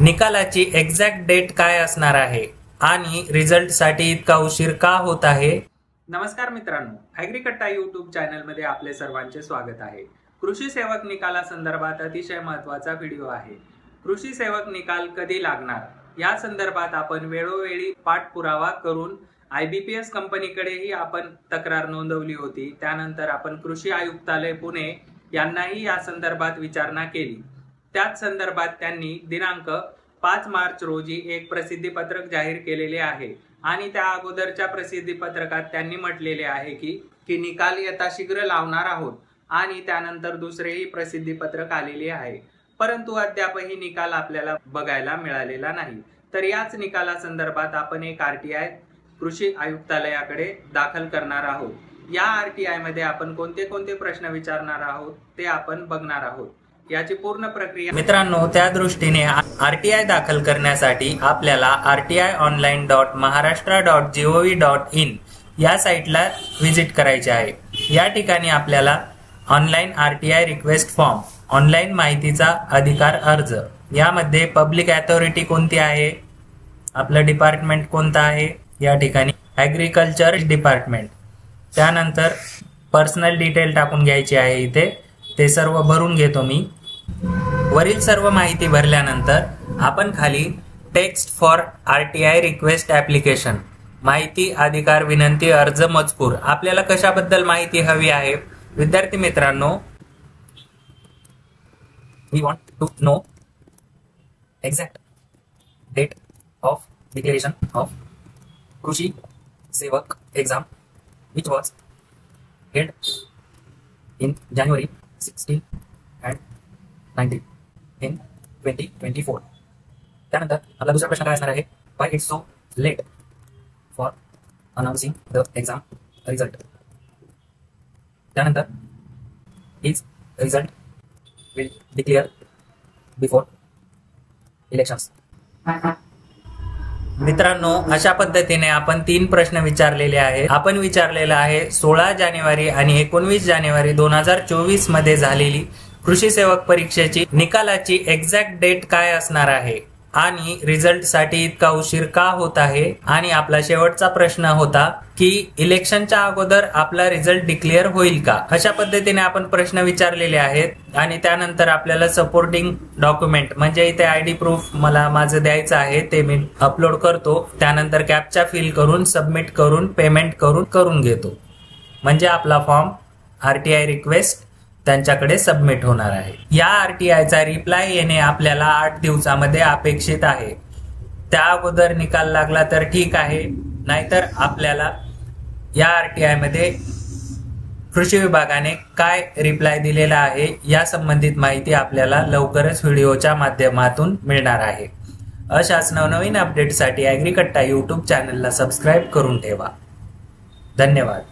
निकालाची exact date काय असणार आहे आणि रिझल्ट साठी इतका उशीर का होत आहे। नमस्कार मित्रांनो, ॲग्रीकट्टा यूट्यूब चॅनलमध्ये आपले सर्वांचे स्वागत आहे। कृषी सेवक निकालासंदर्भात अतिशय महत्त्वाचा व्हिडिओ आहे। कृषी सेवक निकाल कधी लागणार या संदर्भात आपण वेळोवेळी पाठपुरावा करून IBPS कंपनीकडेही आपण तक्रार नोंदवली होती। त्यानंतर आपण कृषी आयुक्तालय पुणे यांनाही या संदर्भात विचारणा केली। त्याच संदर्भात त्यांनी दिनांक 5 मार्च रोजी एक प्रसिद्धी पत्रक जाहीर केलेले आहे आणि त्या अगोदरच्या प्रसिद्धी पत्रकात त्यांनी म्हटलेले आहे की निकाल यथाशीघ्र लावणार आहोत आणि त्यानंतर दुसरेही प्रसिद्धी पत्रक आलेले आहे, परंतु अद्यापही निकाल आपल्याला बघायला मिळालेला नाही। तर याच निकाला संदर्भात आपण एक RTI कृषी आयुक्तालयाकडे दाखल करणार आहोत। या RTI मध्ये आपण कोणते कोणते प्रश्न विचारणार आहोत ते आपण बघणार आहोत। याची पूर्ण प्रक्रिया मित्रांनो, त्या दृष्टीने RTI दाखल करण्यासाठी आपल्याला rti.online.maharashtra.gov.in या साइटला व्हिजिट करायचे आहे। या ठिकाणी आपल्याला online RTI request form, online माहितीचा अधिकार अर्ज, यामध्ये पब्लिक अथॉरिटी कोणती आहे, आपलं डिपार्टमेंट कोणतं आहे, या ठिकाणी ॲग्रिकल्चर डिपार्टमेंट, त्यानंतर पर्सनल डिटेल टाकून घ्यायची आहे। इथे ते सर्व भरून घेतो मी। वरील सर्व माहिती भरल्यानंतर आपण खाली text for RTI request application, माहिती अधिकार विनंती अर्ज मजकूर, आपल्याला कशाबद्दल माहिती हवी आहे विद्यार्थी मित्रांनो, we want to know exact date of declaration of कृषी सेवक exam which was held in January 16 and 19 in 2024। त्यानंतर आपला दुसरा प्रश्न काय असणार आहे, why it's so late for announcing the exam result। त्यानंतर his result will declare before elections। मित्रांनो, अशा पद्धतीने आपण 3 प्रश्न विचारलेले आहे। आपण विचारलेला आहे 16 जानेवारी आणि 19 जानेवारी 2024 मध्ये झालेली कृषी सेवक परीक्षेची निकालाची एक्झॅक्ट डेट काय असणार आहे आणि रिझल्ट साठी इतका उशीर का होत आहे। आणि आपला शेवटचा प्रश्न होता की इलेक्शनच्या अगोदर आपला रिझल्ट डिक्लेअर होईल का। अशा पद्धतीने आपण प्रश्न विचारलेले आहेत आणि त्यानंतर आपल्याला सपोर्टिंग डॉक्युमेंट म्हणजे इथे ID प्रूफ मला माझं द्यायचं आहे, ते मी अपलोड करतो। त्यानंतर कॅप्चा फिल करून सबमिट करून पेमेंट करून घेतो, म्हणजे आपला फॉर्म RTI रिक्वेस्ट त्यांच्याकडे सबमिट होणार आहे। या RTIचा रिप्लाय येणे आपल्याला 8 दिवसामध्ये अपेक्षित आहे। त्या अगोदर निकाल लागला तर ठीक आहे, नाहीतर आपल्याला या RTI मध्ये कृषी विभागाने काय रिप्लाय दिलेला आहे या संबंधित माहिती आपल्याला लवकरच व्हिडिओच्या माध्यमातून मिळणार आहे। अशाच नवनवीन अपडेटसाठी ॲग्रीकट्टा यूट्यूब चॅनलला सबस्क्राईब करून ठेवा। धन्यवाद।